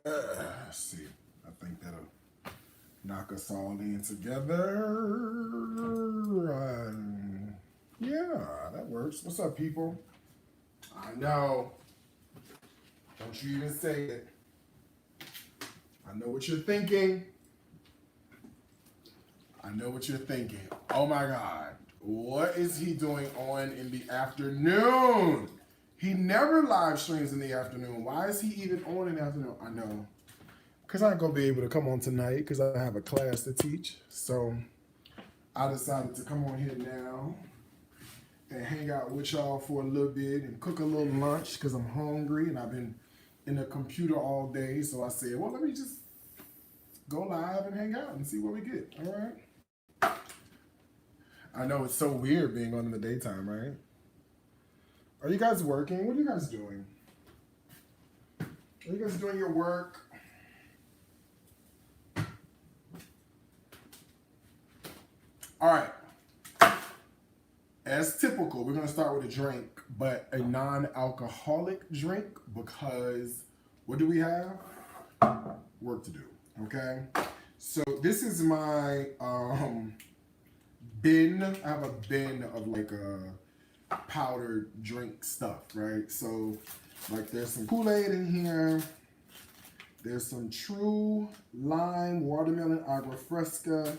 Let's see. I think that'll knock us all in together. Yeah, that works. What's up, people? I know. Don't you even say it. I know what you're thinking. I know what you're thinking. Oh my God. What is he doing on in the afternoon? He never live streams in the afternoon. Why is he even on in the afternoon? I know. Because I'm going to be able to come on tonight because I have a class to teach. So I decided to come on here now and hang out with y'all for a little bit and cook a little lunch because I'm hungry and I've been in the computer all day. So I said, well, let me just go live and hang out and see what we get. All right. I know it's so weird being on in the daytime, right? Are you guys working? What are you guys doing? Are you guys doing your work? All right. As typical, we're going to start with a drink, but a non-alcoholic drink because what do we have? Work to do, okay? So this is my bin. I have a bin of like powdered drink stuff, right? So like there's some Kool-Aid in here. There's some True Lime Watermelon Agua Fresca.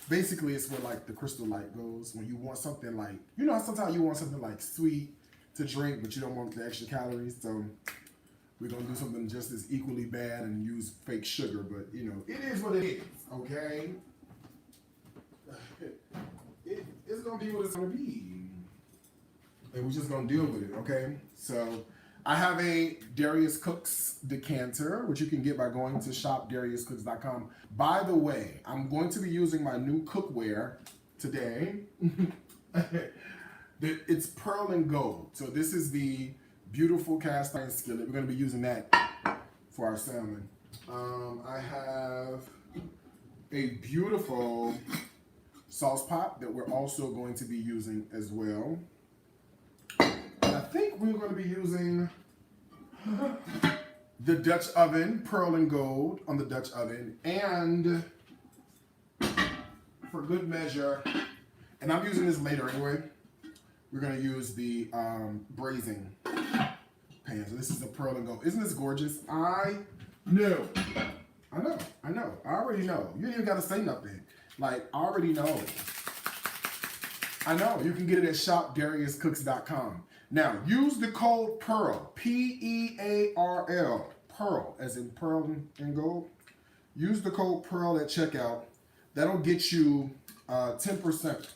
Basically, it's where like the Crystal Light goes. When you want something like, you know, sometimes you want something like sweet to drink, but you don't want the extra calories. So we're gonna do something just as equally bad and use fake sugar, but you know, it is what it is, okay? It's gonna be what it's gonna be. And we're just gonna deal with it, okay? So I have a Darius Cooks decanter, which you can get by going to shopdariuscooks.com. By the way, I'm going to be using my new cookware today. It's pearl and gold. So this is the beautiful cast iron skillet. We're gonna be using that for our salmon. I have a beautiful sauce pot that we're also going to be using as well. I think we're going to be using the Dutch oven, pearl and gold on the Dutch oven, and for good measure, and I'm using this later anyway, we're going to use the braising pan. So this is the pearl and gold. Isn't this gorgeous? I know. I already know. You ain't even got to say nothing. Like, I already know. I know. You can get it at shopdariuscooks.com. Now, use the code PEARL, P-E-A-R-L, PEARL, as in pearl and gold. Use the code PEARL at checkout. That'll get you 10%.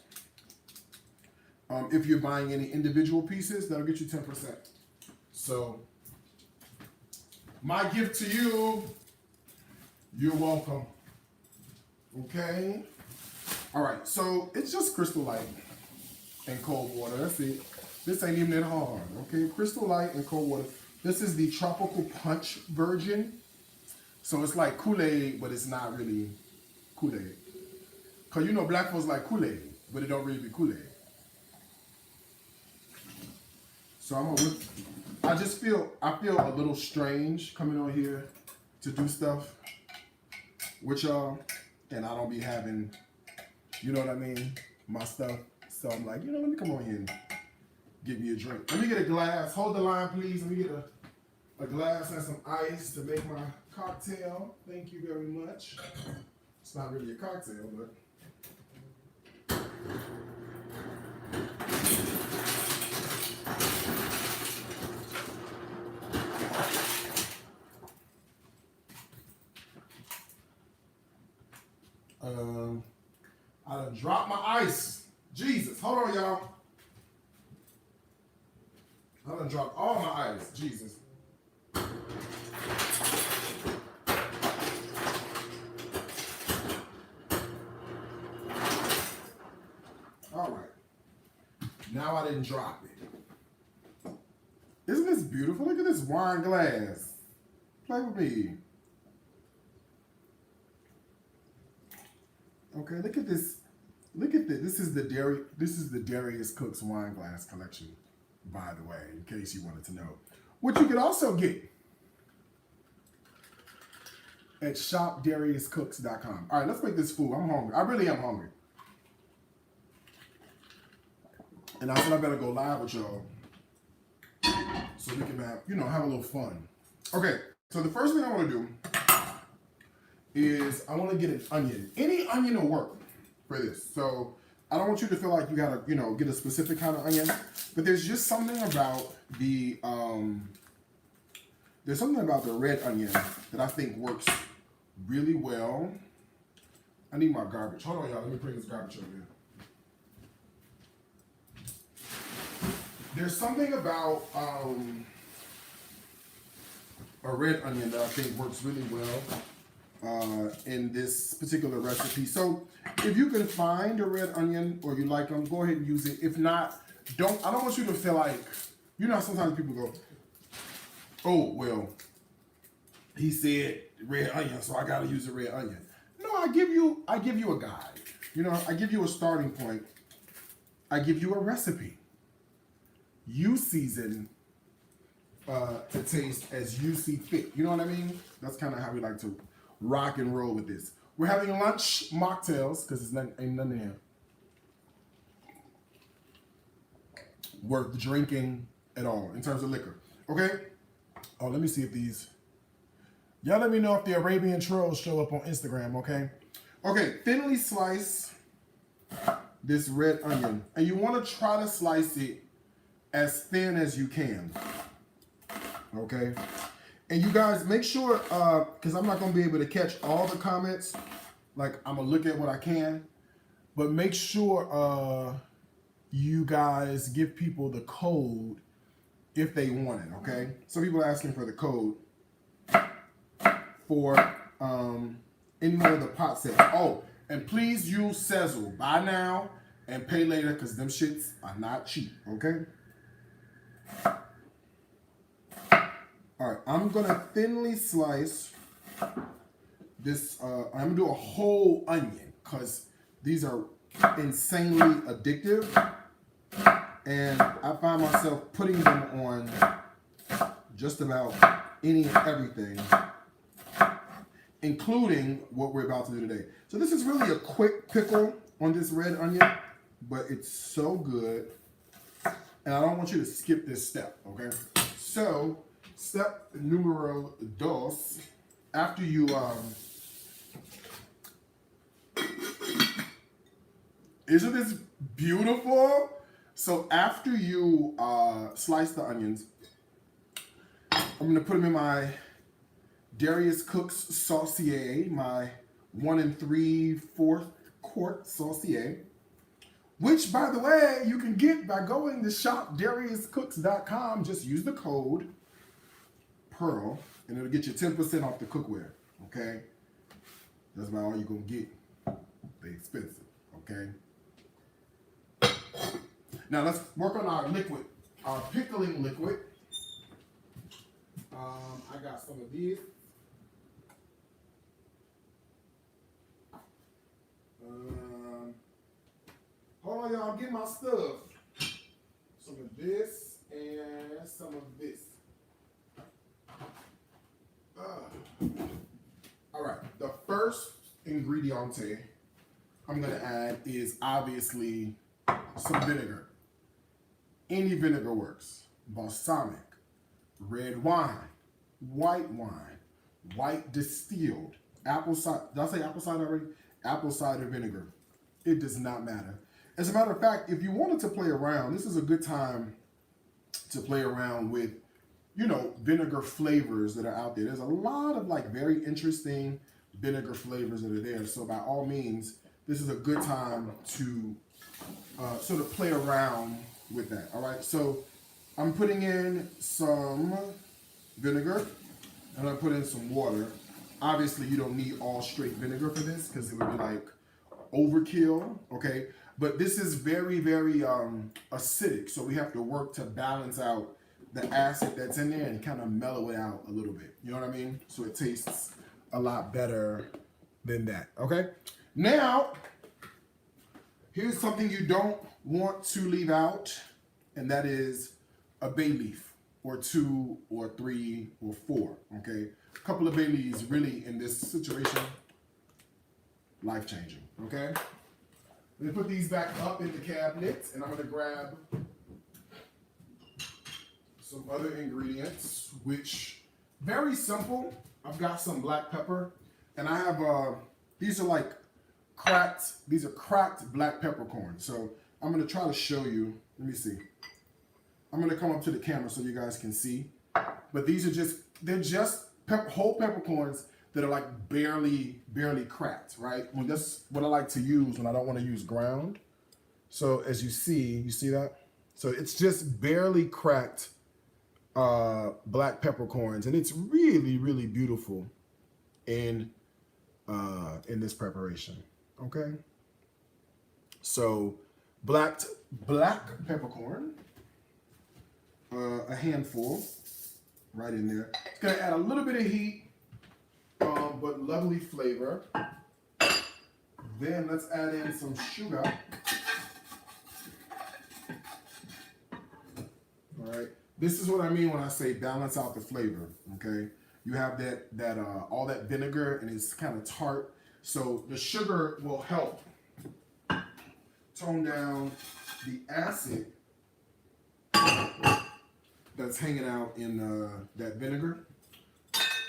If you're buying any individual pieces, that'll get you 10%. So, my gift to you, you're welcome. Okay? All right, so it's just Crystal Light and cold water. That's it. This ain't even that hard, okay? Crystal Light and cold water. This is the tropical punch version. So it's like Kool-Aid, but it's not really Kool-Aid. Because you know black folks like Kool-Aid, but it don't really be Kool-Aid. So I feel a little strange coming on here to do stuff with y'all, and I don't be having, you know what I mean, my stuff. So I'm like, you know, let me come on here and get me a drink. Let me get a glass. Hold the line, please. Let me get a glass and some ice to make my cocktail. Thank you very much. It's not really a cocktail, but. I done dropped my ice. Jesus, hold on, y'all. I done dropped all my ice. Jesus. All right. Now I didn't drop it. Isn't this beautiful? Look at this wine glass. Play with me. Okay, look at this. Look at this. This is the Darius Cooks wine glass collection, by the way, in case you wanted to know. What you could also get at shopdariuscooks.com. All right, let's make this food. I'm hungry. I really am hungry. And I said I better go live with y'all so we can have, have a little fun. Okay, so the first thing I want to do is I want to get an onion. Any onion will work for this. So I don't want you to feel like you gotta, get a specific kind of onion. But there's just something about the red onion that I think works really well. I need my garbage. Hold on, y'all. Let me bring this garbage over here. There's something about a red onion that I think works really well in this particular recipe. So if you can find a red onion or you like them, go ahead and use it. If not, I don't want you to feel like, sometimes people go, oh, well, he said red onion, so I gotta use a red onion. No, I give you a guide. I give you a starting point. I give you a recipe. You season to taste as you see fit. You know what I mean? That's kind of how we like to rock and roll with this. We're having lunch mocktails because ain't nothing here worth drinking at all in terms of liquor. Okay? Oh, let me see if these. Y'all let me know if the Arabian trolls show up on Instagram, okay? Okay, thinly slice this red onion. And you want to try to slice it as thin as you can. Okay? And you guys make sure, because I'm not going to be able to catch all the comments. Like, I'm going to look at what I can. But make sure you guys give people the code if they want it, okay? Some people are asking for the code for any one of the pot sets. Oh, and please use Sezzle. Buy now and pay later because them shits are not cheap, okay? All right, I'm gonna thinly slice this. I'm gonna do a whole onion because these are insanely addictive. And I find myself putting them on just about any and everything, including what we're about to do today. So this is really a quick pickle on this red onion, but it's so good. And I don't want you to skip this step, okay? So, step numero dos, after you, isn't this beautiful? So after you slice the onions, I'm gonna put them in my Darius Cooks saucier, my 1 3/4 quart saucier, which, by the way, you can get by going to shopdariuscooks.com. Just use the code PEARL, and it'll get you 10% off the cookware, okay? That's about all you're gonna get. They expensive, okay? Now let's work on our liquid, our pickling liquid. I got some of these. Hold on, y'all. I'm getting my stuff. Some of this and some of this. All right. The first ingredient I'm going to add is obviously some vinegar. Any vinegar works. Balsamic, red wine, white distilled, apple cider. Did I say apple cider already? Apple cider vinegar. It does not matter. As a matter of fact, if you wanted to play around, this is a good time to play around with, vinegar flavors that are out there. There's a lot of very interesting vinegar flavors that are there. So by all means, this is a good time to sort of play around with that. All right. So I'm putting in some vinegar and I put in some water. Obviously, you don't need all straight vinegar for this because it would be overkill. Okay. But this is very, very acidic. So we have to work to balance out the acid that's in there and kind of mellow it out a little bit. You know what I mean? So it tastes a lot better than that. Okay. Now, here's something you don't want to leave out, and that is a bay leaf. or 2 or 3 or 4, okay? A couple of bay leaves really in this situation, life-changing, okay? Let me put these back up in the cabinet, and I'm gonna grab some other ingredients, which very simple. I've got some black pepper, and I have these are like cracked black peppercorn. So I'm gonna try to show you. Let me see. I'm gonna come up to the camera so you guys can see. But these are they're just whole peppercorns that are like barely cracked, right? Well, that's what I like to use when I don't want to use ground. So as you see that? So it's just barely cracked black peppercorns, and it's really beautiful in this preparation. Okay. So black peppercorn, a handful right in there. It's gonna add a little bit of heat, but lovely flavor. Then let's add in some sugar. All right. This is what I mean when I say balance out the flavor, okay? You have that all that vinegar, and it's kind of tart. So the sugar will help tone down the acid that's hanging out in that vinegar.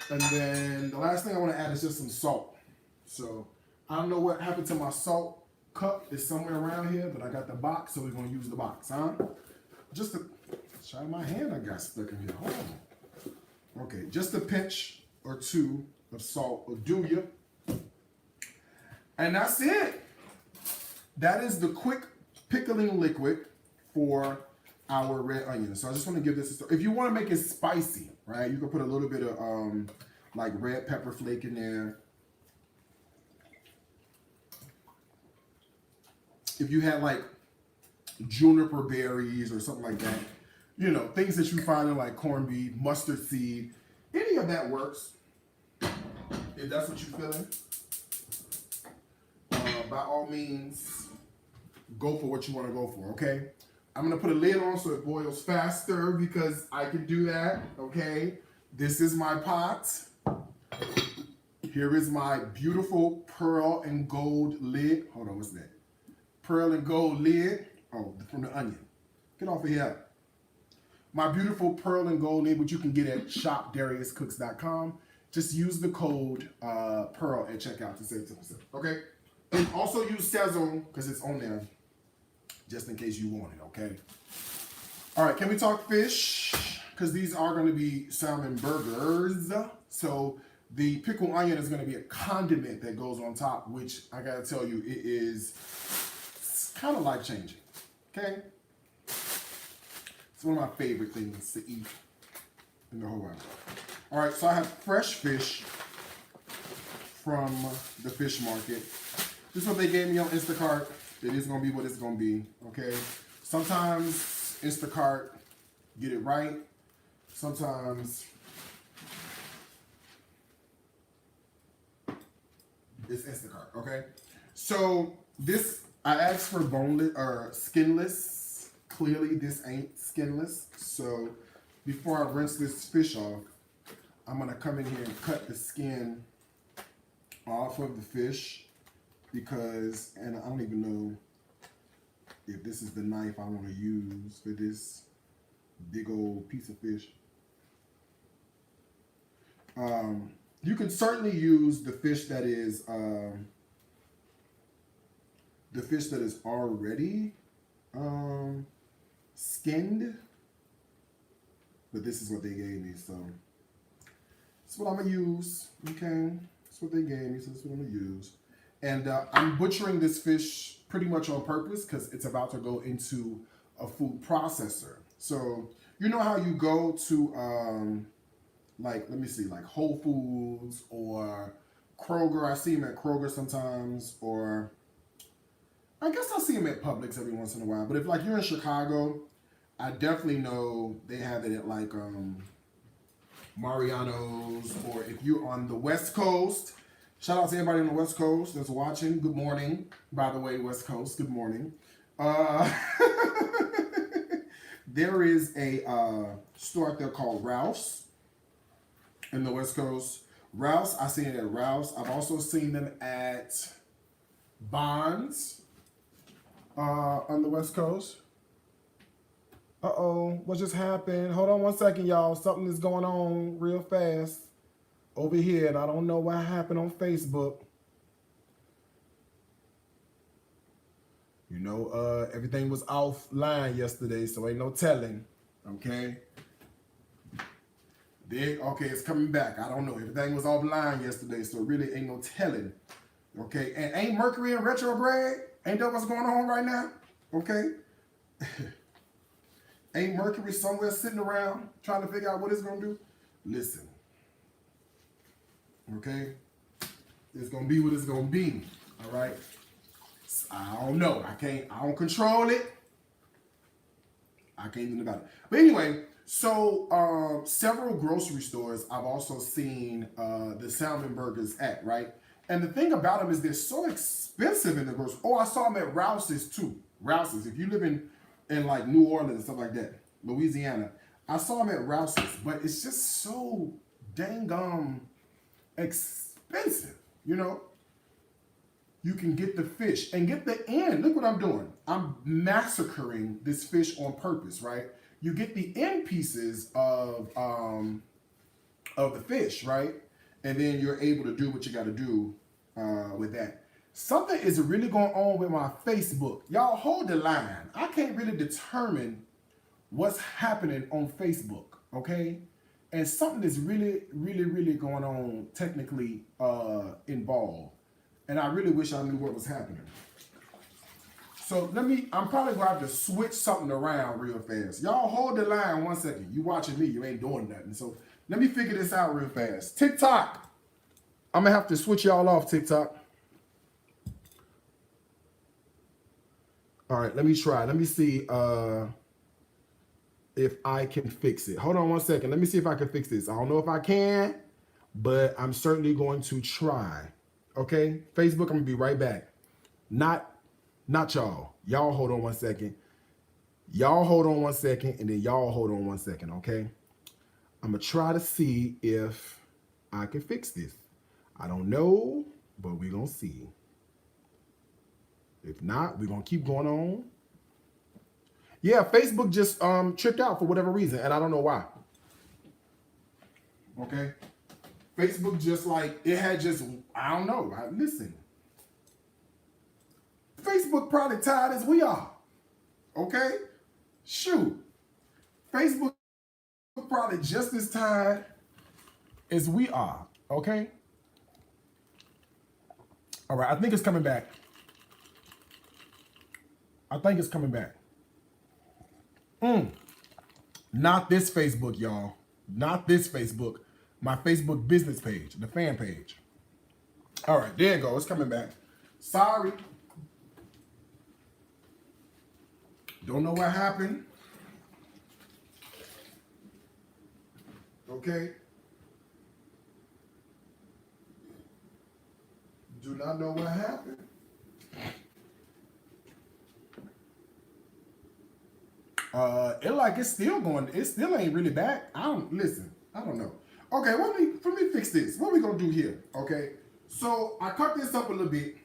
And then the last thing I want to add is just some salt. So I don't know what happened to my salt cup. It's somewhere around here, but I got the box, so we're going to use the box, huh? Just a try my hand I got stuck in here. Hold on. Okay, just a pinch or 2 of salt will do you. And that's it. That is the quick pickling liquid for our red onions. So I just want to give this a, if you want to make it spicy, right? You can put a little bit of like red pepper flake in there. If you had like juniper berries or something like that, you know, things that you find in like corned beef, mustard seed, any of that works. If that's what you're feeling, by all means, go for what you want to go for, okay? I'm going to put a lid on so it boils faster because I can do that, okay? This is my pot. Here is my beautiful pearl and gold lid. Hold on, what's that? Pearl and gold lid. Oh, from the onion. Get off of here. My beautiful pearl and gold lid, which you can get at shopdariuscooks.com. Just use the code PEARL at checkout to save 10%, okay? And also use Sazon because it's on there, just in case you want it, okay? All right, can we talk fish? Because these are going to be salmon burgers. So the pickled onion is going to be a condiment that goes on top, which I got to tell you, it is kind of life-changing, okay? It's one of my favorite things to eat in the whole world. All right, so I have fresh fish from the fish market. This is what they gave me on Instacart. It is going to be what it's going to be, okay? Sometimes Instacart get it right. Sometimes it's Instacart, okay? So this, I asked for boneless or skinless. Clearly this ain't skinless. So before I rinse this fish off, I'm going to come in here and cut the skin off of the fish because, and I don't even know if this is the knife I want to use for this big old piece of fish. You can certainly use the fish that is already skinned, but this is what they gave me, so that's what I'm gonna use. Okay, that's what they gave me, so that's what I'm gonna use. And I'm butchering this fish pretty much on purpose because it's about to go into a food processor. So you know how you go to like, let me see, like Whole Foods or Kroger. I see them at Kroger sometimes, or I guess I see them at Publix every once in a while. But if like you're in Chicago, I definitely know they have it at like Mariano's, or if you're on the West Coast, shout out to everybody on the West Coast that's watching. Good morning, by the way, West Coast, good morning. There is a store out there called Ralph's in the West Coast. Ralph's, I've seen it at Ralph's. I've also seen them at Bonds on the West Coast. Uh-oh, what just happened? Hold on one second, y'all. Something is going on real fast over here, and I don't know what happened on Facebook. You know, everything was offline yesterday, so ain't no telling, okay? Okay, it's coming back. I don't know. Everything was offline yesterday, so really ain't no telling, okay? And ain't Mercury in retrograde? Ain't that what's going on right now, okay? Ain't Mercury somewhere sitting around trying to figure out what it's going to do? Listen, okay? It's going to be what it's going to be, all right? I don't know. I don't control it. I can't do about it. But anyway, so several grocery stores I've also seen the Salmon burgers at, right? And the thing about them is they're so expensive in the grocery. Oh, I saw them at Rouse's too. Rouse's. If you live in like New Orleans and stuff like that, Louisiana, I saw them at Rouse's, but it's just so dang expensive, you know? You can get the fish and get the end. Look what I'm doing. I'm massacring this fish on purpose, right? You get the end pieces of the fish, right? And then you're able to do what you got to do with that. Something is really going on with my Facebook. Y'all hold the line. I can't really determine what's happening on Facebook, okay? And something is really, really, really going on technically involved. And I really wish I knew what was happening. So I'm probably going to have to switch something around real fast. Y'all hold the line 1 second. You watching me, you ain't doing nothing. So let me figure this out real fast. TikTok. I'm going to have to switch y'all off TikTok. All right, let me try. Let me see if I can fix it. Hold on 1 second. Let me see if I can fix this. I don't know if I can, but I'm certainly going to try. Okay, Facebook, I'm gonna be right back. Not y'all. Y'all hold on 1 second. Y'all hold on 1 second, and then y'all hold on 1 second, okay? I'm gonna try to see if I can fix this. I don't know, but we're gonna see. If not, we're gonna keep going on. Yeah, Facebook just tripped out for whatever reason, and I don't know why. Okay? Facebook just like, it had just, I don't know. Listen, Facebook probably tired as we are. Okay? Shoot. Facebook probably just as tired as we are. Okay? All right, I think it's coming back. I think it's coming back. Not this Facebook, y'all. Not this Facebook. My Facebook business page, the fan page. All right, there you go. It's coming back. Sorry. Don't know what happened. Okay. Do not know what happened. It's still going. It still ain't really back. I don't know. Okay, let me fix this. What we gonna do here? Okay, so I cut this up a little bit.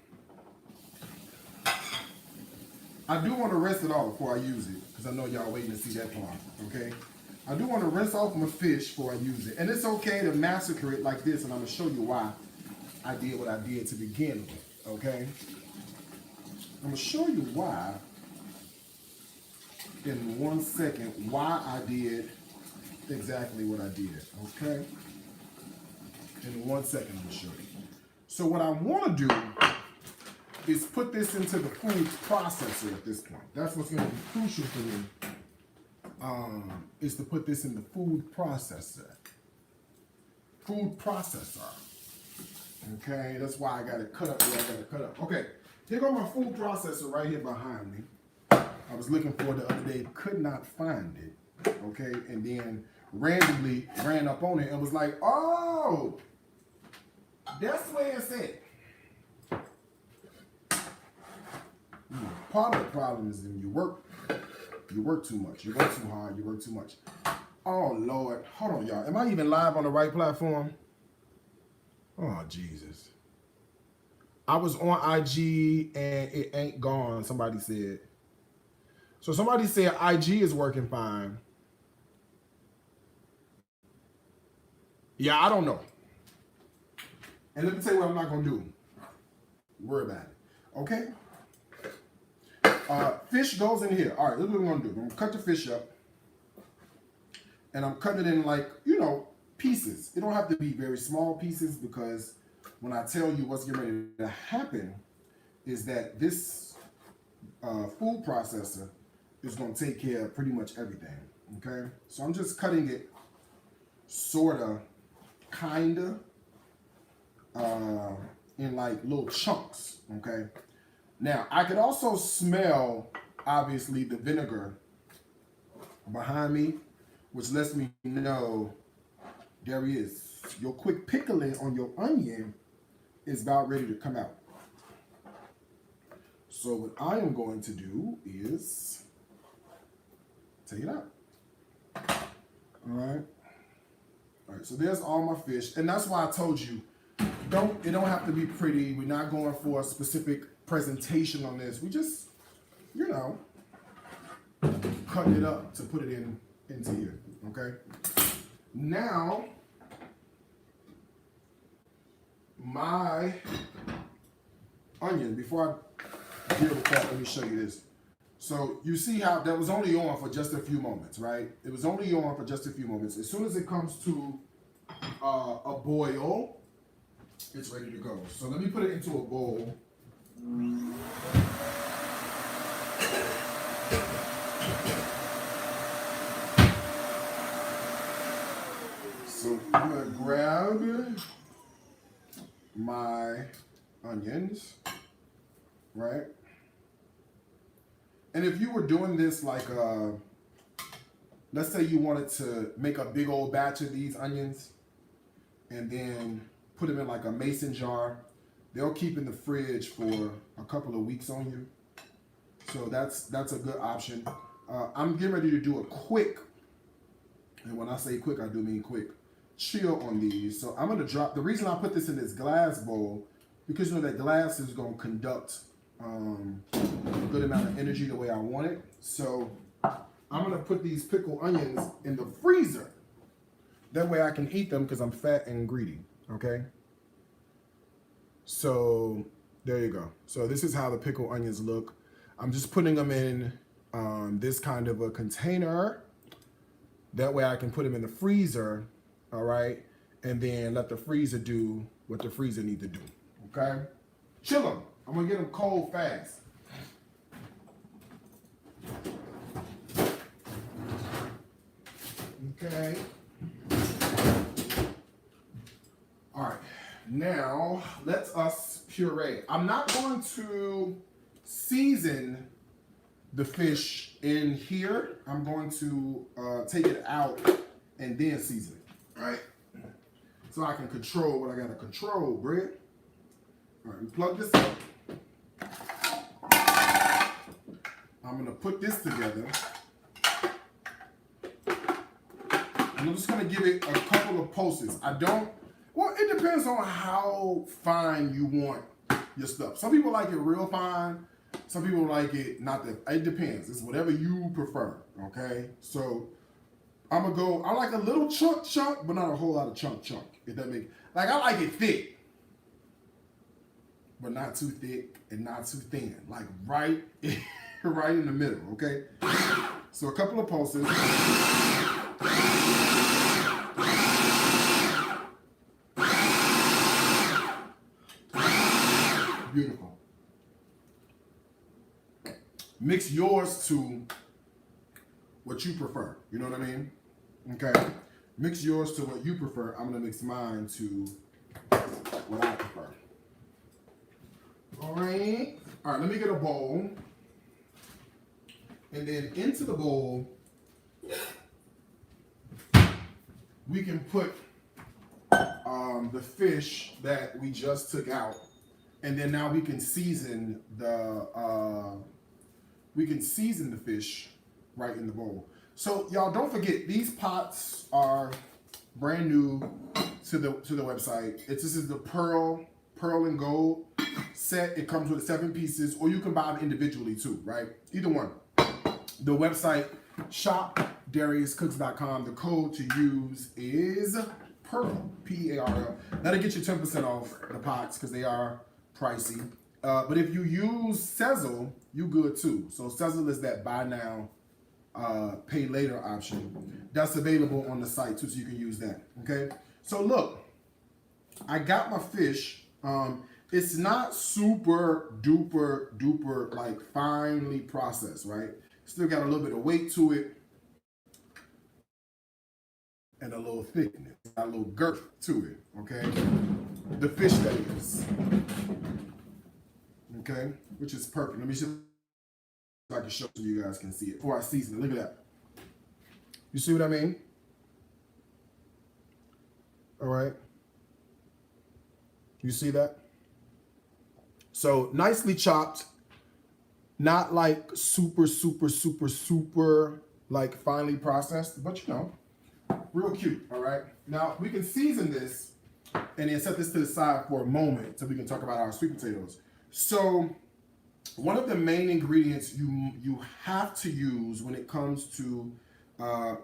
I do want to rinse it off before I use it because I know y'all waiting to see that part. Okay, I do want to rinse off my fish before I use it, and it's okay to massacre it like this, and I'm gonna show you why I did what I did to begin with. Okay, I'm gonna show you why in 1 second why I did exactly what I did. Okay. In 1 second, I'm going to show you. So what I want to do is put this into the food processor at this point. That's what's going to be crucial for me, is to put this in the food processor. Food processor. Okay, that's why I got it cut up where I got it cut up. Okay, here goes my food processor right here behind me. I was looking for it the other day, could not find it. Okay, and then randomly ran up on it and was like, oh, that's where it's at. Part of the problem is when you work You work too much. You work too hard. You work too much. Oh, Lord. Hold on, y'all. Am I even live on the right platform? Oh, Jesus. I was on IG and it ain't gone, somebody said. So somebody said IG is working fine. Yeah, I don't know. And let me tell you what I'm not going to do. Worry about it. Okay? Fish goes in here. All right, look what I'm going to do. I'm going to cut the fish up. And I'm cutting it in like, you know, pieces. It don't have to be very small pieces because when I tell you what's getting ready to happen is that this food processor is going to take care of pretty much everything. Okay? So I'm just cutting it sort of, kind of, in like little chunks. Okay? Now, I could also smell, obviously, the vinegar behind me, which lets me know there he is. Your quick pickling on your onion is about ready to come out. So what I am going to do is take it out. All right. All right, so there's all my fish. And that's why I told you, it don't have to be pretty. We're not going for a specific presentation on this. We just, you know, cutting it up to put it into here, okay? Now, my onion, before I deal with that, let me show you this. So you see how that was only on for just a few moments, right? It was only on for just a few moments. As soon as it comes to a boil, it's ready to go. So let me put it into a bowl. So I'm gonna grab my onions, right? And if you were doing this like, let's say you wanted to make a big old batch of these onions and then put them in like a mason jar, they'll keep in the fridge for a couple of weeks on you. So that's a good option. I'm getting ready to do a quick, and when I say quick, I do mean quick, chill on these. So I'm gonna drop, the reason I put this in this glass bowl, because you know that glass is gonna conduct a good amount of energy the way I want it. So I'm gonna put these pickled onions in the freezer. That way I can eat them because I'm fat and greedy, okay? So there you go. So this is how the pickled onions look. I'm just putting them in this kind of a container. That way I can put them in the freezer, all right? And then let the freezer do what the freezer needs to do, okay? Chill them. I'm gonna get them cold fast. Okay. All right. Now, let us puree. I'm not going to season the fish in here. I'm going to take it out and then season it, right? So I can control what I gotta control, bread. All right, we plug this up. I'm gonna put this together. And I'm just gonna give it a couple of pulses. Well, it depends on how fine you want your stuff. Some people like it real fine. Some people like it not that. It depends. It's whatever you prefer, okay? So I'm gonna go, I like a little chunk, but not a whole lot of chunk. If that make, like I like it thick, but not too thick and not too thin. Like right in the middle, okay? So a couple of pulses. Beautiful. Mix yours to what you prefer. You know what I mean? Okay. Mix yours to what you prefer. I'm gonna mix mine to what I prefer. All right. All right, let me get a bowl. And then into the bowl, we can put the fish that we just took out. And then now we can season the fish right in the bowl. So y'all don't forget, these pots are brand new to the website. This is the pearl and gold set. It comes with 7 pieces, or you can buy them individually too, right? Either one. The website, shopdariuscooks.com. The code to use is PEARL, P-E-A-R-L. That'll get you 10% off the pots because they are pricey. But if you use Sezzle, you good too. So Sezzle is that buy now, pay later option. That's available on the site too, so you can use that. Okay. So look, I got my fish. It's not super duper like finely processed, right? Still got a little bit of weight to it and a little thickness, a little girth to it. Okay. The fish that is. Okay, which is perfect. Let me see if I can show so you guys can see it before I season it. Look at that. You see what I mean? All right. You see that? So nicely chopped, not like super like finely processed, but you know, real cute. All right. Now we can season this and then set this to the side for a moment so we can talk about our sweet potatoes. So one of the main ingredients you have to use when it comes to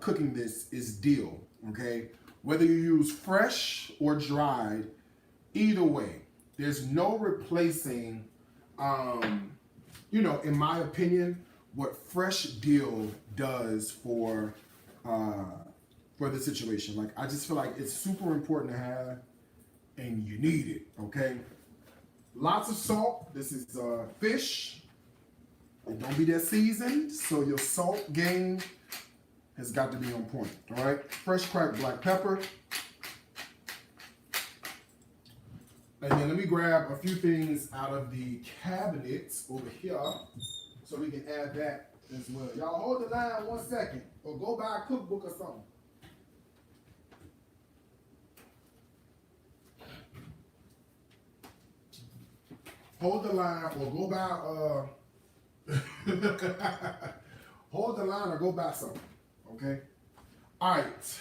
cooking this is dill, okay? Whether you use fresh or dried, either way, there's no replacing, you know, in my opinion, what fresh dill does for the situation. Like, I just feel like it's super important to have, and you need it, okay? Lots of salt. This is fish. And don't be that seasoned, so your salt game has got to be on point. All right. Fresh cracked black pepper. And then let me grab a few things out of the cabinets over here so we can add that as well. Y'all hold the line 1 second or go buy a cookbook or something. Hold the line or go buy hold the line or go buy something. Okay? Alright.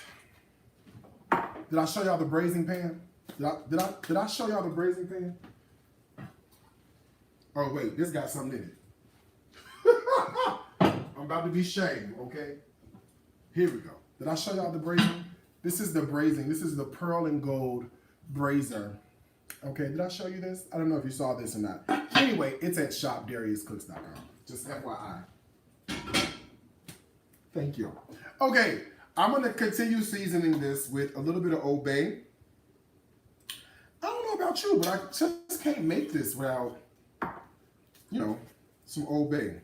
Did I show y'all the braising pan? Did I show y'all the braising pan? Oh wait, this got something in it. I'm about to be shamed, okay? Here we go. Did I show y'all the braising? This is the braising. This is the pearl and gold braiser. Okay, did I show you this? I don't know if you saw this or not. Anyway, it's at shopdariuscooks.com. Just FYI. Thank you. Okay, I'm going to continue seasoning this with a little bit of Old Bay. I don't know about you, but I just can't make this without, you know, some Old Bay.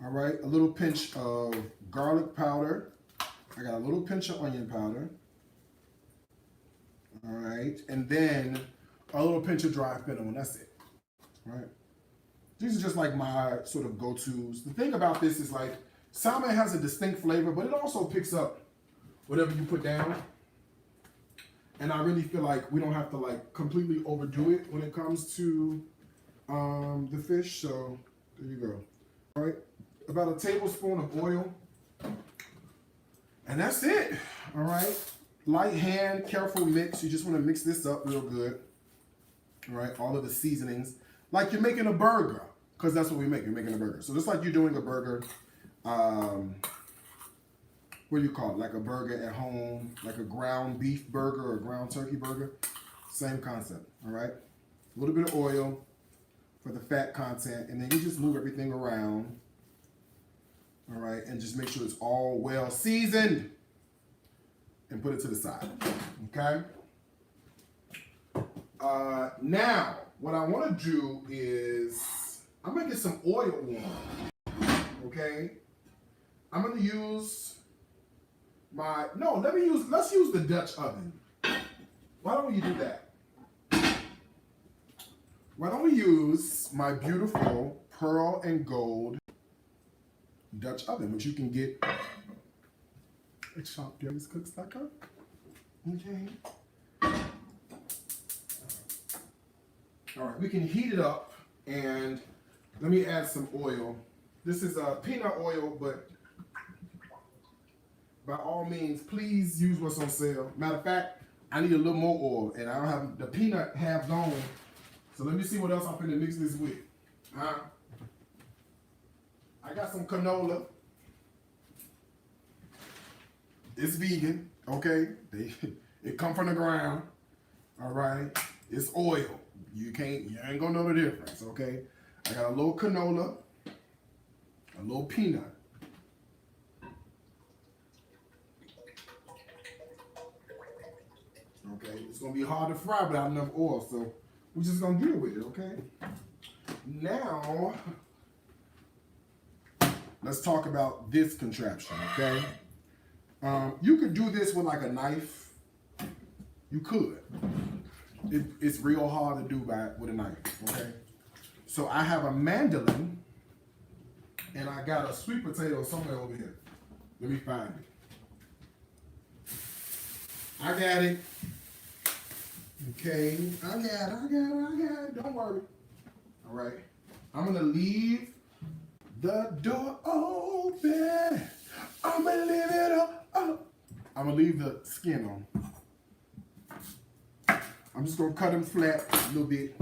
All right, a little pinch of garlic powder. I got a little pinch of onion powder. All right, and then a little pinch of dry fennel, and that's it. All right. These are just like my sort of go-tos. The thing about this is like salmon has a distinct flavor, but it also picks up whatever you put down. And I really feel like we don't have to like completely overdo it when it comes to the fish. So there you go. All right, about a tablespoon of oil, and that's it. All right, light hand, careful mix. You just want to mix this up real good. All right, all of the seasonings, like you're making a burger, because that's what we make. You're making a burger. So just like you're doing a burger, what do you call it? Like a burger at home, like a ground beef burger or ground turkey burger. Same concept, all right? A little bit of oil for the fat content, and then you just move everything around, all right? And just make sure it's all well seasoned and put it to the side, okay? Now, what I want to do is, I'm going to get some oil on, okay? I'm going to use let's use the Dutch oven. Why don't we do that? Why don't we use my beautiful pearl and gold Dutch oven, which you can get at shopdariuscooks.com. Okay. All right, we can heat it up, and let me add some oil. This is peanut oil, but by all means, please use what's on sale. Matter of fact, I need a little more oil, and I don't have the peanut half gone. So let me see what else I'm finna mix this with. I got some canola. It's vegan, okay? It come from the ground, all right? It's oil. You ain't gonna know the difference, okay? I got a little canola, a little peanut. Okay, it's gonna be hard to fry without enough oil, so we're just gonna deal with it, okay? Now, let's talk about this contraption, okay? You could do this with like a knife. You could. It's real hard to do with a knife, okay? So I have a mandolin, and I got a sweet potato somewhere over here. Let me find it. I got it. Okay, I got it. Don't worry. All right. I'm gonna leave the door open. I'm gonna leave it up. I'm gonna leave the skin on. I'm just gonna cut them flat a little bit.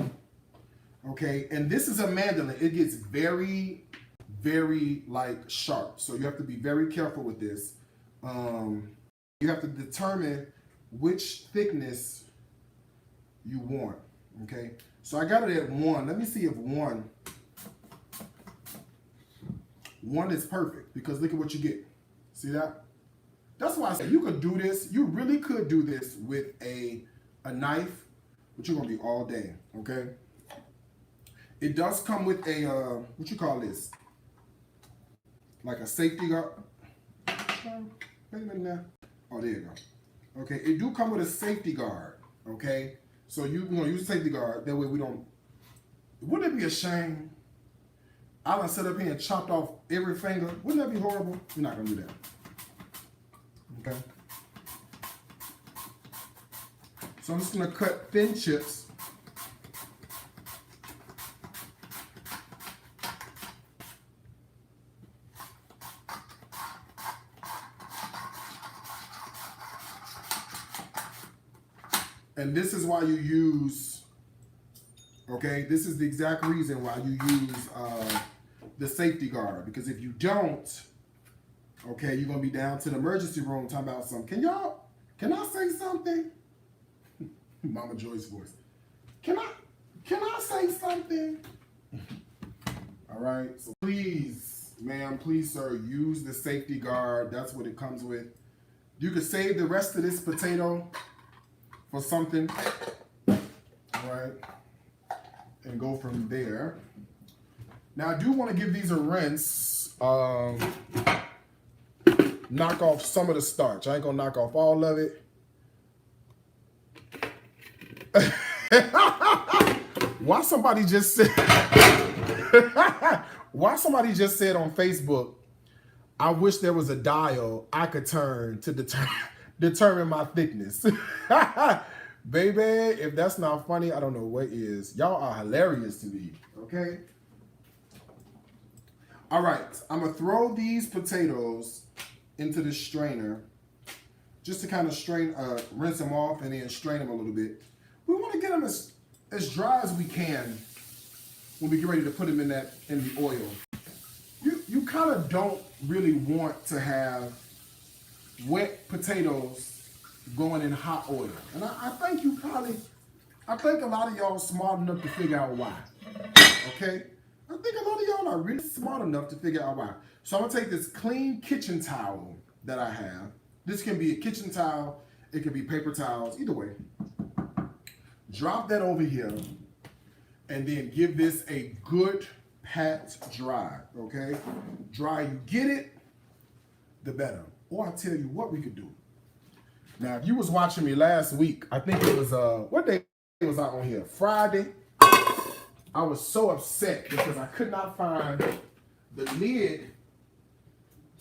Okay, and this is a mandolin. It gets very, very like sharp. So you have to be very careful with this. You have to determine which thickness you want. Okay, so I got it at 1. Let me see if 1 is perfect, because look at what you get. See that? That's why I said you could do this. You really could do this with a knife, but you're gonna be all day. Okay. It does come with a what you call this? Like a safety guard. Wait a minute now. Oh, there you go. Okay, it do come with a safety guard. Okay, so you're gonna use a safety guard. That way we don't. Wouldn't it be a shame? I done set up here and chopped off every finger. Wouldn't that be horrible? We're not gonna do that. Okay. So I'm just gonna cut thin chips. And this is why you use, okay, this is the exact reason why you use the safety guard. Because if you don't, okay, you're going to be down to the emergency room talking about something. Can I say something? Mama Joy's voice. Can I say something? All right, so please, ma'am, please, sir, use the safety guard. That's what it comes with. You could save the rest of this potato for something, all right, and go from there. Now I do want to give these a rinse, knock off some of the starch. I ain't gonna knock off all of it. Why somebody just said on Facebook, I wish there was a dial I could turn to determine my thickness. Baby, if that's not funny, I don't know what is. Y'all are hilarious to me, okay? All right, I'm gonna throw these potatoes into the strainer just to kind of rinse them off and then strain them a little bit. We want to get them as dry as we can when we get ready to put them in the oil. You kind of don't really want to have wet potatoes going in hot oil. And I think a lot of y'all are smart enough to figure out why. Okay? I think a lot of y'all are really smart enough to figure out why. So I'm gonna take this clean kitchen towel that I have. This can be a kitchen towel, it could be paper towels, either way. Drop that over here and then give this a good pat dry, okay? Dry you get it, the better. Or I tell you what we could do. Now, if you was watching me last week, I think it was, what day was I on here? Friday. I was so upset because I could not find the lid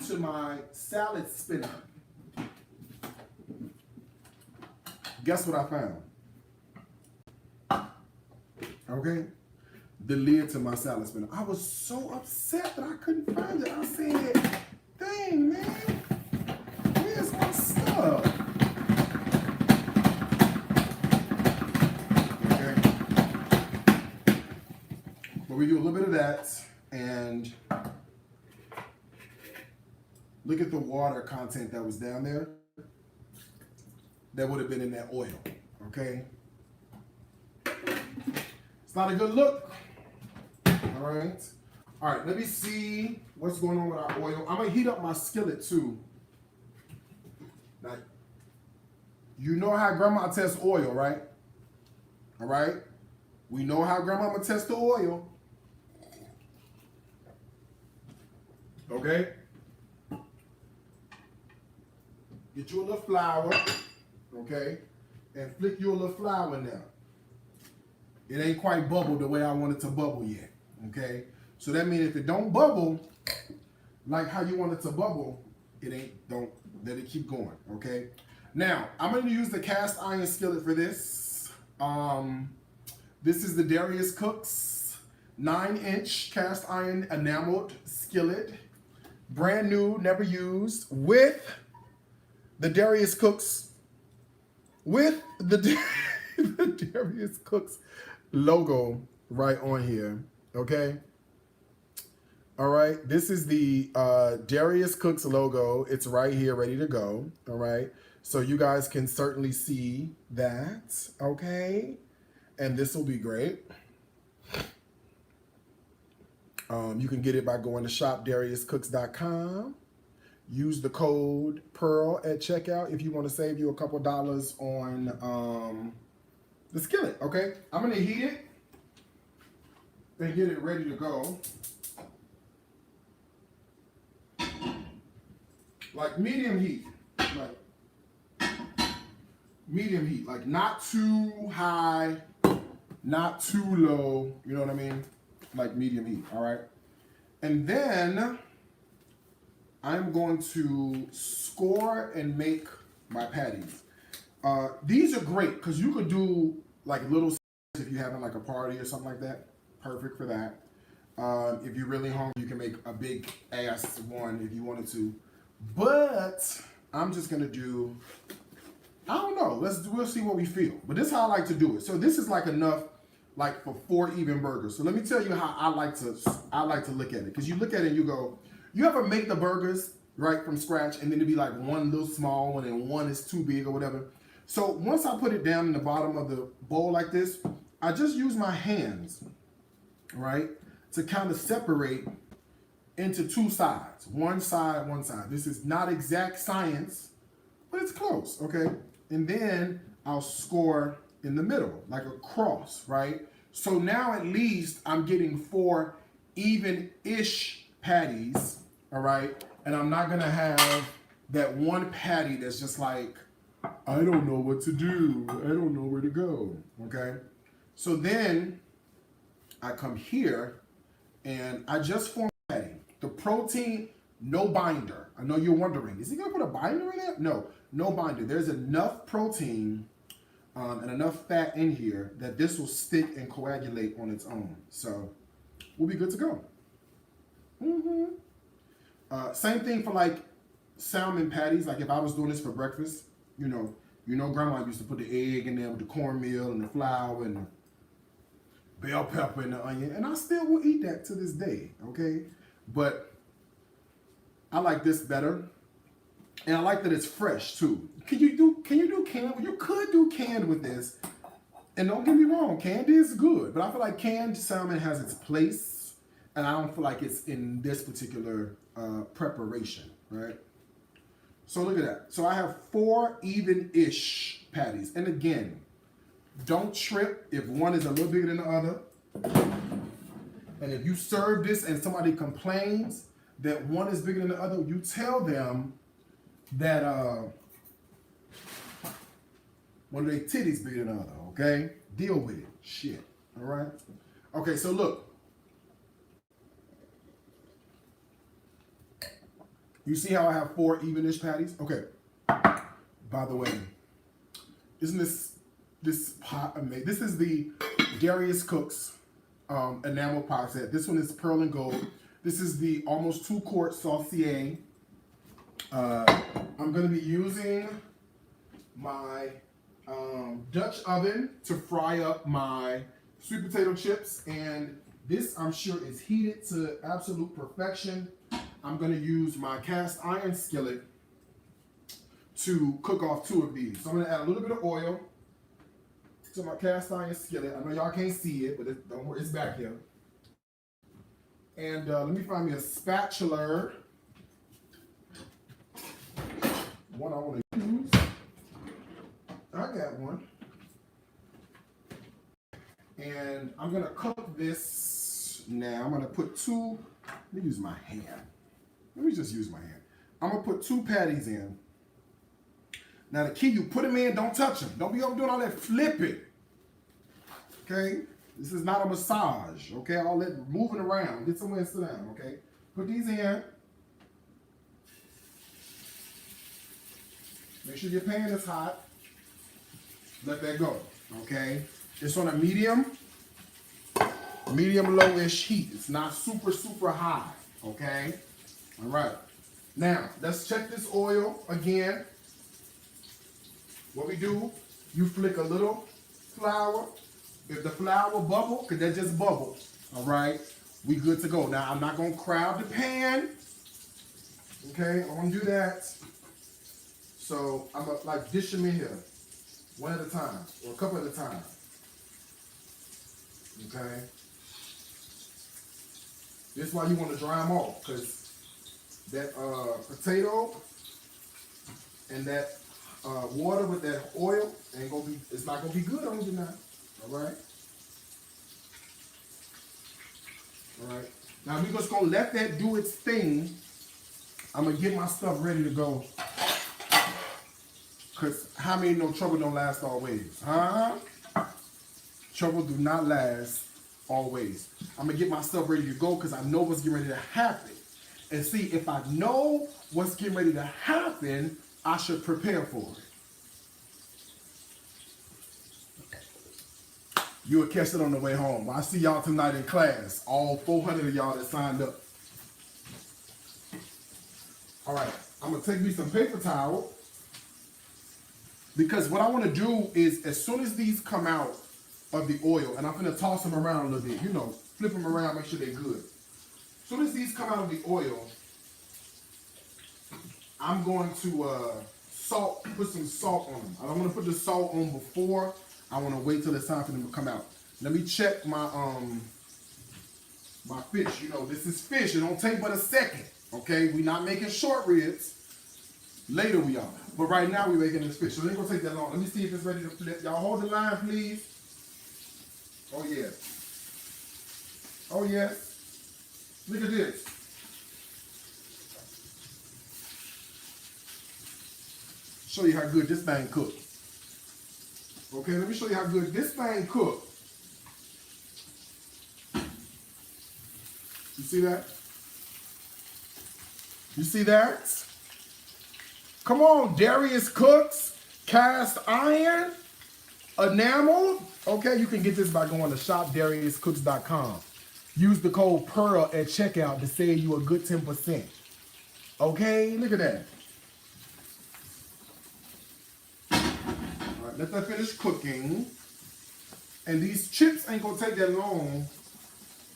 to my salad spinner. Guess what I found? Okay? The lid to my salad spinner. I was so upset that I couldn't find it. I said, dang, man. Where we do a little bit of that, and look at the water content that was down there. That would have been in that oil, okay? It's not a good look, all right? All right, let me see what's going on with our oil. I'm gonna heat up my skillet too. Now, you know how grandma tests oil, right? All right? We know how grandma tests the oil. Okay? Get you a little flour, okay? And flick you a little flour in there. It ain't quite bubbled the way I want it to bubble yet, okay? So that means if it don't bubble like how you want it to bubble, don't let it keep going, okay? Now, I'm gonna use the cast iron skillet for this. This is the Darius Cooks 9-inch cast iron enameled skillet. Brand new, never used, with the Darius Cooks, with the Darius Cooks logo right on here, okay? All right, this is the Darius Cooks logo. It's right here, ready to go, all right? So you guys can certainly see that, okay? And this will be great. You can get it by going to shopdariuscooks.com. Use the code PEARL at checkout if you want to save you a couple dollars on the skillet, okay? I'm gonna heat it and get it ready to go. Like medium heat, like not too high, not too low, you know what I mean? Like medium heat, all right? And then I'm going to score and make my patties. These are great because you could do like little if you're having like a party or something like that. Perfect for that. If you're really hungry, you can make a big ass one if you wanted to. But I'm just gonna do, I don't know. We'll see what we feel. But this is how I like to do it. So this is like enough, like for 4 even burgers. So let me tell you how I like to look at it. Because you look at it and you go, you ever make the burgers right from scratch, and then it'd be like one little small one and one is too big or whatever. So once I put it down in the bottom of the bowl like this, I just use my hands, right, to kind of separate into 2 sides. One side, one side. This is not exact science, but it's close, okay? And then I'll score in the middle, like a cross, right? So now at least I'm getting 4 even-ish patties, all right? And I'm not gonna have that one patty that's just like, I don't know what to do. I don't know where to go, okay? So then I come here and I just form a patty. The protein, no binder. I know you're wondering, is he gonna put a binder in there? No, no binder. There's enough protein and enough fat in here that this will stick and coagulate on its own. So we'll be good to go. Same thing for like salmon patties. Like if I was doing this for breakfast, you know, grandma used to put the egg in there with the cornmeal and the flour and the bell pepper and the onion, and I still will eat that to this day, okay? But I like this better, and I like that it's fresh too. Can you do canned? You could do canned with this, and don't get me wrong, canned is good, but I feel like canned salmon has its place, and I don't feel like it's in this particular preparation, right? So look at that. So I have 4 even-ish patties, and again, don't trip if one is a little bigger than the other. And if you serve this and somebody complains that one is bigger than the other, you tell them that one of their titties bigger than the other, okay? Deal with it. Shit. All right? Okay, so look. You see how I have 4 even-ish patties? Okay. By the way, isn't this pot amazing? This is the Darius Cooks enamel pot set. This one is pearl and gold. This is the almost 2-quart saucier. I'm going to be using my Dutch oven to fry up my sweet potato chips and This, I'm sure, is heated to absolute perfection. I'm going to use my cast iron skillet to cook off 2 of these. So I'm going to add a little bit of oil to my cast iron skillet. I know y'all can't see it, but don't worry, it's back here. And let me find me a spatula. One I want to use. I got one. And I'm going to cook this now. I'm going to put 2, let me use my hand. Let me just use my hand. I'm going to put 2 patties in. Now the key, you put them in, don't touch them. Don't be over doing all that flipping. Okay? This is not a massage. Okay? All that moving around. Get somewhere and sit down. Okay? Put these in. Make sure your pan is hot. Let that go. Okay? It's on a medium lowish heat. It's not super, super high. Okay? All right. Now, let's check this oil again. What we do, you flick a little flour. If the flour bubble, because that just bubbled, all right, we good to go. Now, I'm not going to crowd the pan. Okay, I want to do that. So, I'm going to like dish them in here, one at a time, or a couple at a time. Okay. This is why you want to dry them off, because that potato and that water with that oil ain't gonna be, it's not gonna be good on you now. Alright? Alright. Now we're just gonna let that do its thing. I'm gonna get my stuff ready to go. Cause how many know trouble don't last always? Huh? Trouble do not last always. I'm gonna get my stuff ready to go because I know what's getting ready to happen. And see, if I know what's getting ready to happen, I should prepare for it. You'll catch it on the way home. I see y'all tonight in class. All 400 of y'all that signed up. All right, I'm gonna take me some paper towel. Because what I wanna do is, as soon as these come out of the oil, and I'm gonna toss them around a little bit, you know, flip them around, make sure they're good. As soon as these come out of the oil, I'm going to put some salt on them. I don't want to put the salt on before. I want to wait till it's time for them to come out. Let me check my my fish. You know, this is fish. It don't take but a second. Okay, we're not making short ribs. Later we are. But right now we're making this fish. So it ain't gonna take that long. Let me see if it's ready to flip. Y'all hold the line, please. Oh yeah. Oh yeah. Look at this. Show you how good this thing cooked. Okay, let me show you how good this thing cooked. You see that? You see that? Come on, Darius Cooks, cast iron, enamel. Okay, you can get this by going to shopdariuscooks.com. Use the code PEARL at checkout to save you a good 10%. Okay, look at that. All right, let that finish cooking. And these chips ain't gonna take that long.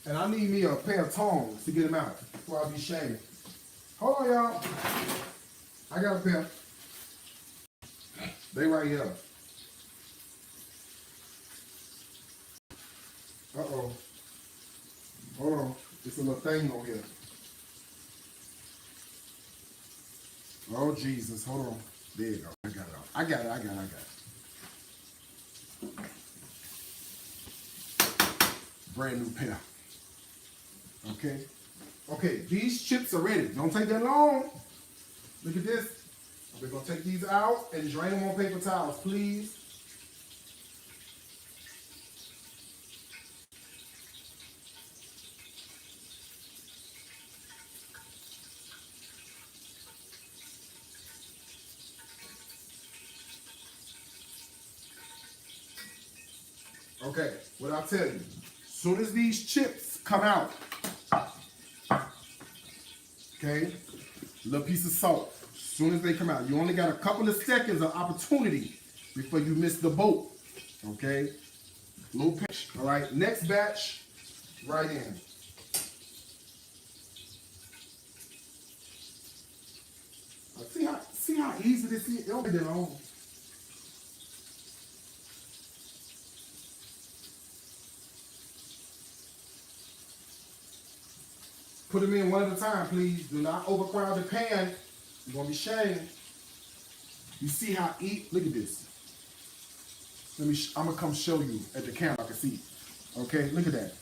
And I need me a pair of tongs to get them out before I be shaving. Hold on, y'all. I got a pair. They right here. Uh-oh. Hold on. It's a little thing over here. Oh, Jesus. Hold on. There you go. I got it. I got it. Brand new pair. Okay. Okay, these chips are ready. Don't take that long. Look at this. We're going to take these out and drain them on paper towels, please. Okay, what I'll tell you, as soon as these chips come out, okay, a little piece of salt, as soon as they come out, you only got a couple of seconds of opportunity before you miss the boat, okay, little pinch. All right, next batch, right in. See how easy this is? It don't take that long. Put them in one at a time, please. Do not overcrowd the pan. You're gonna be shamed. You see how look at this. I'm gonna come show you at the camera. I can see. Okay, look at that.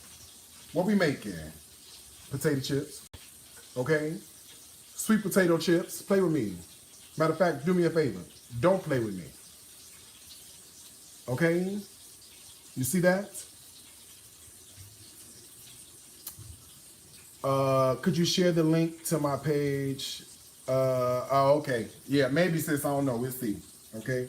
What we making? Potato chips. Okay? Sweet potato chips. Play with me. Matter of fact, do me a favor. Don't play with me. Okay? You see that? Could you share the link to my page? Oh, okay. Yeah, maybe sis, I don't know. We'll see. Okay?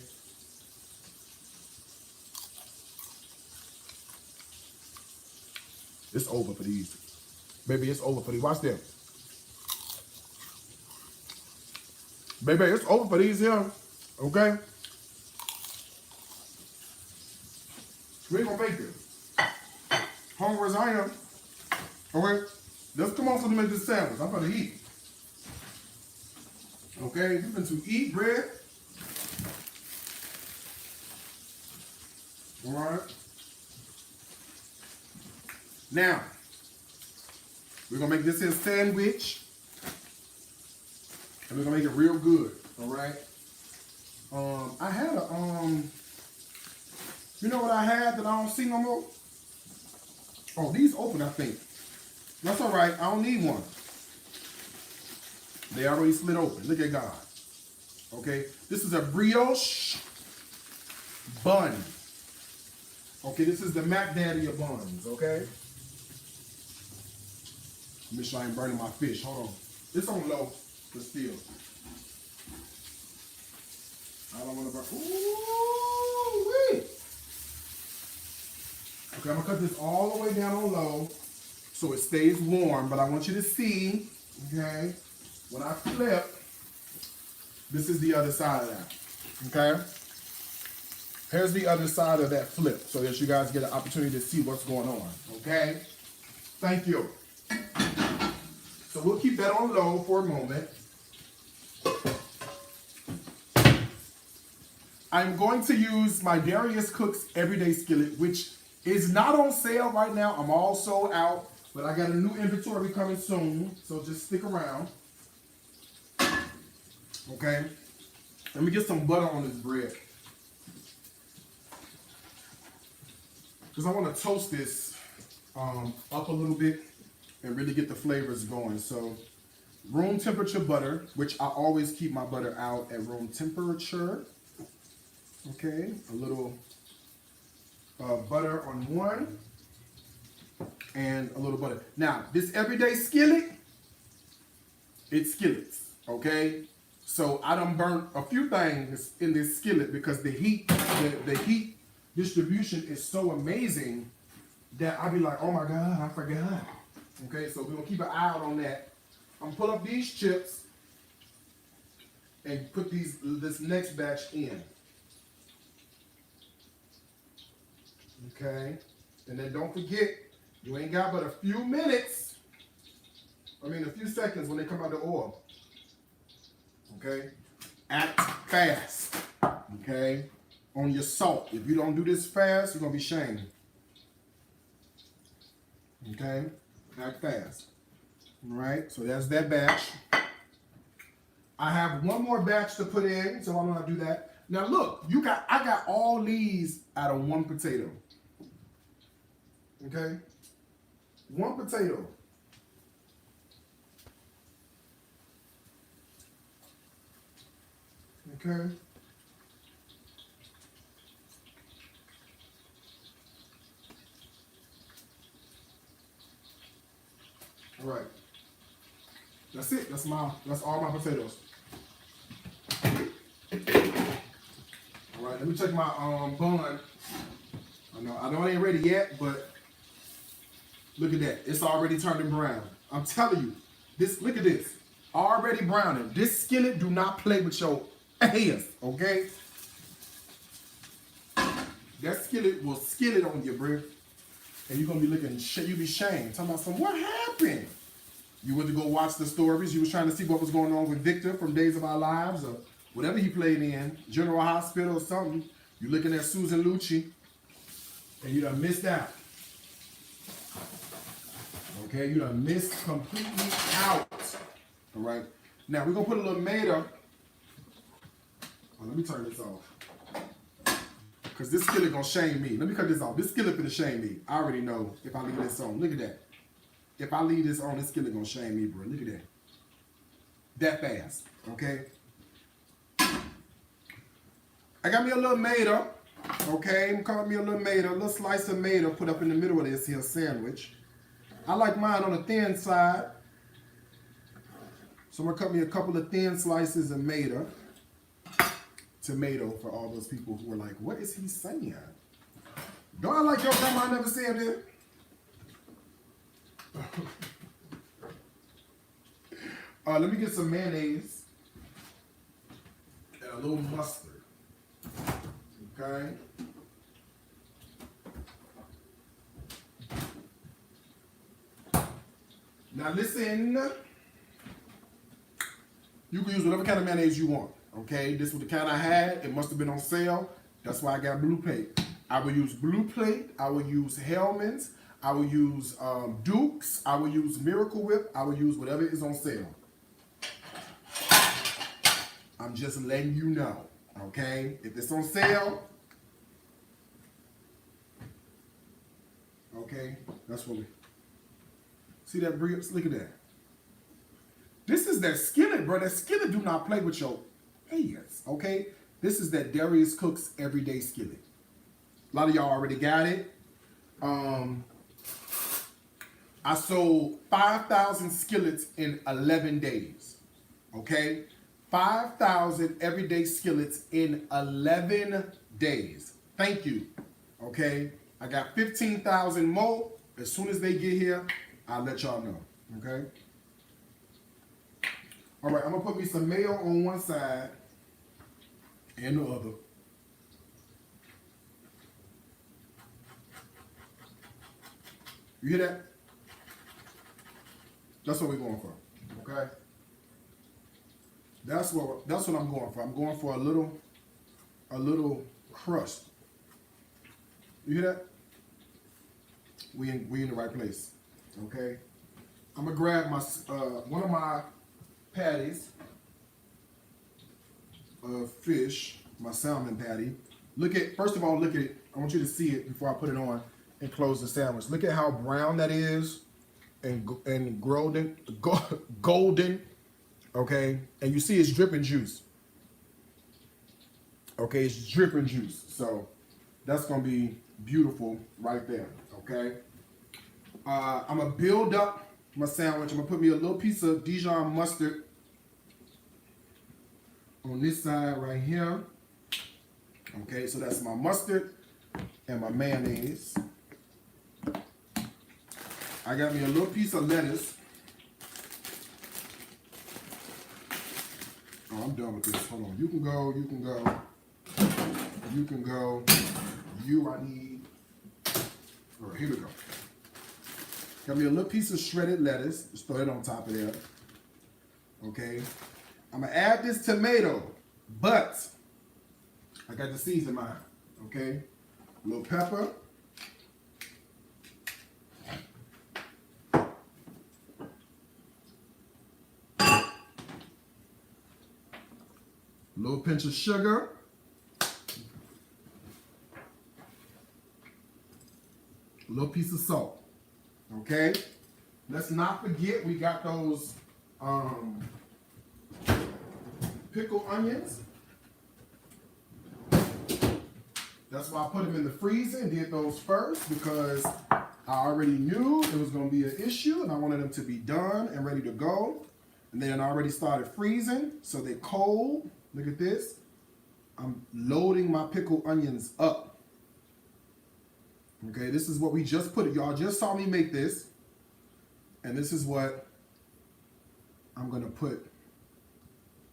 It's over for these. Baby, it's over for these. Watch them. Baby, it's over for these here. Okay? We ain't gonna make this. Hungry as I am. Okay? Let's come on to make this sandwich. I'm gonna eat. Okay? You've been to eat bread. Alright? Now, we're gonna make this here sandwich. And we're gonna make it real good. Alright? I had a you know what I had that I don't see no more? Oh, these open, I think. That's alright, I don't need one. They already split open. Look at God. Okay? This is a brioche bun. Okay, this is the Mac Daddy of buns, okay? Make sure I ain't burning my fish. Hold on. It's on low, but still. I don't want to burn. Ooh-wee. Okay, I'm going to cut this all the way down on low so it stays warm, but I want you to see, okay, when I flip, this is the other side of that, okay? Here's the other side of that flip so that you guys get an opportunity to see what's going on, okay? Thank you. So we'll keep that on low for a moment. I'm going to use my Darius Cook's Everyday Skillet, which is not on sale right now. I'm all sold out, but I got a new inventory coming soon, so just stick around. Okay? Let me get some butter on this bread. Because I want to toast this up a little bit and really get the flavors going. So room temperature butter, which I always keep my butter out at room temperature. Okay, a little butter on one and a little butter. Now, this Everyday Skillet, it's skillets, okay? So I done burnt a few things in this skillet because the heat distribution is so amazing that I be like, oh my God, I forgot. Okay, so we're gonna keep an eye out on that. I'm gonna pull up these chips and put this next batch in. Okay, and then don't forget, you ain't got but a few minutes, a few seconds when they come out the oil. Okay, act fast. Okay, on your salt. If you don't do this fast, you're gonna be shamed. Okay, act fast. All right, so that's that batch. I have one more batch to put in, so I'm gonna do that. Now look, I got all these out of one potato. Okay, one potato. Okay. All right. That's it. That's all my potatoes. All right. Let me check my bun. I know it ain't ready yet, but look at that. It's already turning brown. I'm telling you, this. Look at this. Already browning. This skillet, do not play with your hands, okay? That skillet will skillet on you, bro. And you're gonna be looking shit, you be shamed. Talking about some, what happened? You went to go watch the stories. You was trying to see what was going on with Victor from Days of Our Lives or whatever he played in, General Hospital or something. You looking at Susan Lucci, and you done missed out. Okay, you done missed completely out. All right. Now we're gonna put a little maida. Oh, let me turn this off. Because this skillet gonna shame me. Let me cut this off. This skillet gonna shame me. I already know if I leave this on. Look at that. If I leave this on, this skillet gonna shame me, bro. Look at that. That fast. Okay. I got me a little maida. Okay, I'm calling me a little maida, a little slice of maida put up in the middle of this here sandwich. I like mine on the thin side. So I'm gonna cut me a couple of thin slices of maida. Tomato for all those people who are like, what is he saying? Don't I like your grandma never said it? Let me get some mayonnaise and a little mustard. Okay. Now listen, you can use whatever kind of mayonnaise you want. Okay, this was the kind I had. It must have been on sale. That's why I got Blue Plate. I will use Blue Plate. I will use Hellman's. I will use Duke's. I will use Miracle Whip. I will use whatever is on sale. I'm just letting you know. Okay, if it's on sale, okay, that's what we see. That brioche. Look at that. This is that skillet, bro. That skillet do not play with your hands. Okay, this is that Darius Cook's everyday skillet. A lot of y'all already got it. I sold 5,000 skillets in 11 days. Okay, 5,000 everyday skillets in 11 days. Thank you. Okay, I got 15,000 more. As soon as they get here, I'll let y'all know. Okay. All right, I'm gonna put me some mayo on one side and the other. You hear that? That's what we're going for. Okay. That's what I'm going for. I'm going for a little crust. You hear that? We in the right place. Okay. I'm gonna grab my one of my patties of fish, my salmon patty. First of all, look at it. I want you to see it before I put it on and close the sandwich. Look at how brown that is and golden. Okay, and you see it's dripping juice. Okay, it's dripping juice. So that's gonna be beautiful right there. Okay, I'm gonna build up my sandwich. I'm gonna put me a little piece of Dijon mustard on this side right here. Okay, so that's my mustard and my mayonnaise. I got me a little piece of lettuce. Oh, I'm done with this. Hold on. You can go. You can go. You can go. I need. All right, here we go. Got me a little piece of shredded lettuce. Just throw it on top of there. Okay. I'm going to add this tomato, but I got to season mine. Okay. A little pepper. A little pinch of sugar. A little piece of salt. Okay. Let's not forget we got those pickled onions. That's why I put them in the freezer and did those first, because I already knew it was going to be an issue and I wanted them to be done and ready to go. And then I already started freezing, so they're cold. Look at this. I'm loading my pickled onions up. Okay, this is what we just put it. Y'all just saw me make this. And this is what I'm going to put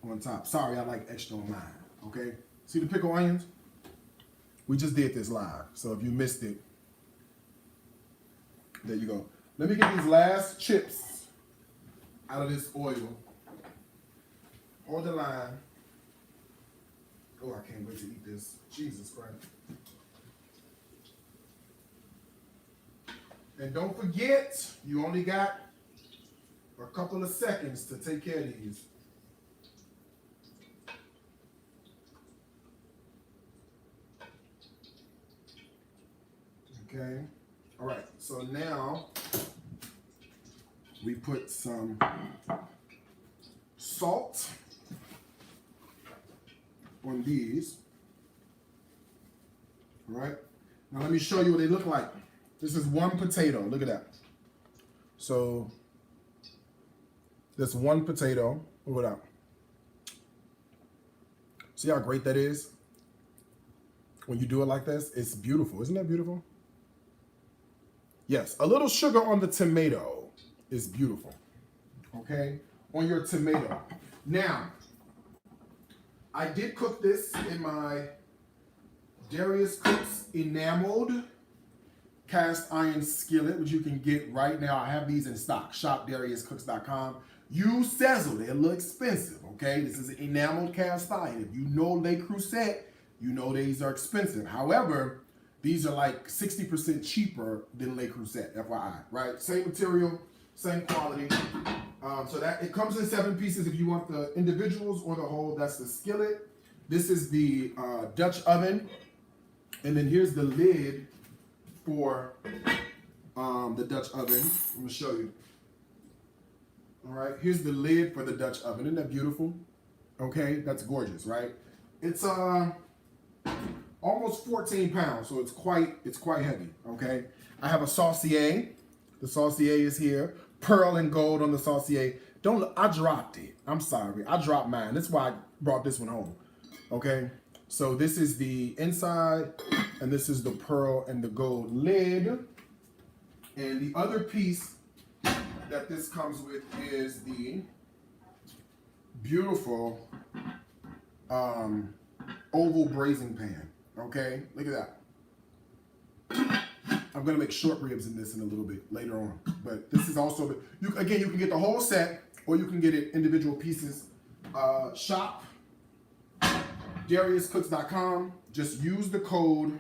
on top. Sorry, I like extra on mine. Okay, see the pickled onions? We just did this live. So if you missed it, There you go. Let me get these last chips out of this oil. Hold the line. Oh, I can't wait to eat this. Jesus Christ. And don't forget, you only got a couple of seconds to take care of these. Okay. All right. So now we put some salt on these. All right. Now let me show you what they look like. This is one potato. Look at that. So that's one potato. Look at that. See how great that is? When you do it like this, it's beautiful. Isn't that beautiful? Yes, a little sugar on the tomato is beautiful. Okay, on your tomato. Now, I did cook this in my Darius Cooks enameled cast iron skillet, which you can get right now. I have these in stock. ShopDariusCooks.com. Use Sezzle. They're a little expensive, okay? This is an enameled cast iron. If you know Le Creuset, you know these are expensive. However, these are like 60% cheaper than Le Creuset, FYI, right? Same material, same quality. So that it comes in 7 pieces if you want the individuals or the whole. That's the skillet. This is the Dutch oven. And then here's the lid for the Dutch oven. I'm gonna show you. All right, here's the lid for the Dutch oven. Isn't that beautiful? Okay, that's gorgeous, right? It's almost 14 pounds, so it's quite heavy. Okay, I have a saucier. The saucier is here. Pearl and gold on the saucier. I dropped it. I'm sorry, I dropped mine. That's why I brought this one home. Okay, so this is the inside, and this is the pearl and the gold lid. And the other piece that this comes with is the beautiful oval braising pan. Okay, look at that. I'm gonna make short ribs in this in a little bit later on, but this is also you can get the whole set or you can get it individual pieces. Shop DariusCooks.com. Just use the code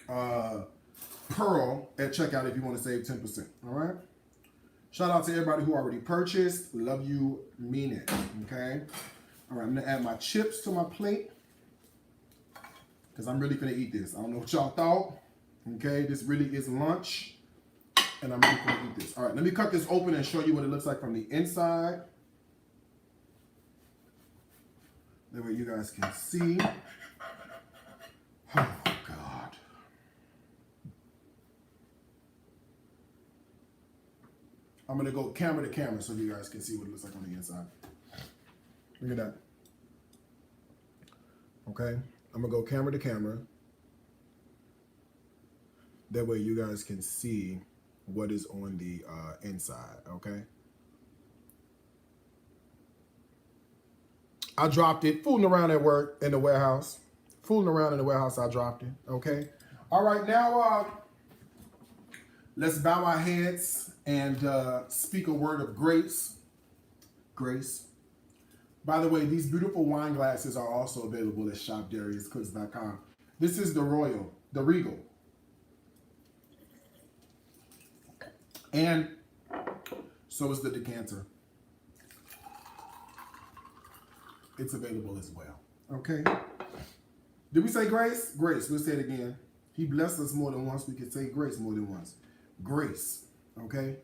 Pearl at checkout if you want to save 10%. All right. Shout out to everybody who already purchased. Love you, mean it. Okay. All right, I'm gonna add my chips to my plate because I'm really gonna eat this. I don't know what y'all thought. Okay, this really is lunch, and I'm really gonna eat this. All right, let me cut this open and show you what it looks like from the inside. That way you guys can see. Oh God. I'm gonna go camera to camera so you guys can see what it looks like on the inside. Look at that. Okay, I'm gonna go camera to camera. That way you guys can see what is on the inside, okay? I dropped it, fooling around at work in the warehouse. Fooling around in the warehouse, I dropped it, okay? All right, now let's bow our heads and speak a word of grace. Grace. By the way, these beautiful wine glasses are also available at ShopDariusCooks.com. This is the Royal, the Regal. And so is the decanter. It's available as well. Okay. Did we say grace? Grace. We'll say it again. He blessed us more than once. We can say grace more than once. Grace. Okay.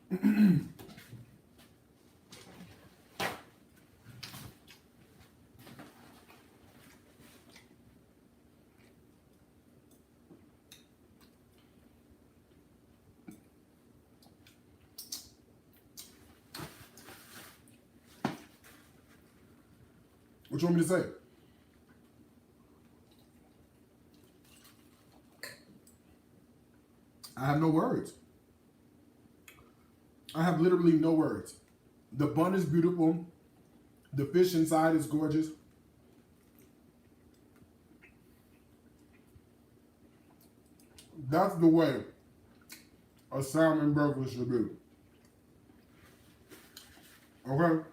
What you want me to say? I have no words. I have literally no words. The bun is beautiful. The fish inside is gorgeous. That's the way a salmon burger should be. Okay?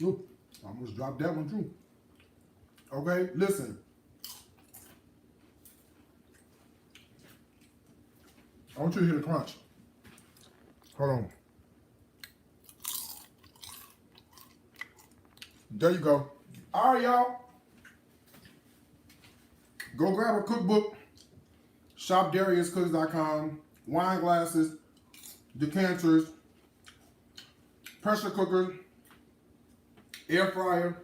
Oop, I almost dropped that one too. Okay, listen. I want you to hear the crunch. Hold on. There you go. All right, y'all. Go grab a cookbook. ShopDariusCooks.com. Wine glasses, decanters, pressure cooker, air fryer.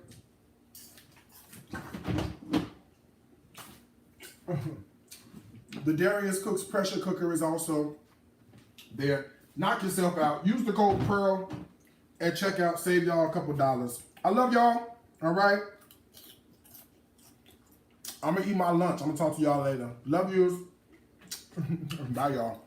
The Darius Cooks pressure cooker is also there. Knock yourself out. Use the code PEARL at checkout. Save y'all a couple dollars. I love y'all. All right. I'm going to eat my lunch. I'm going to talk to y'all later. Love yous. Bye, y'all.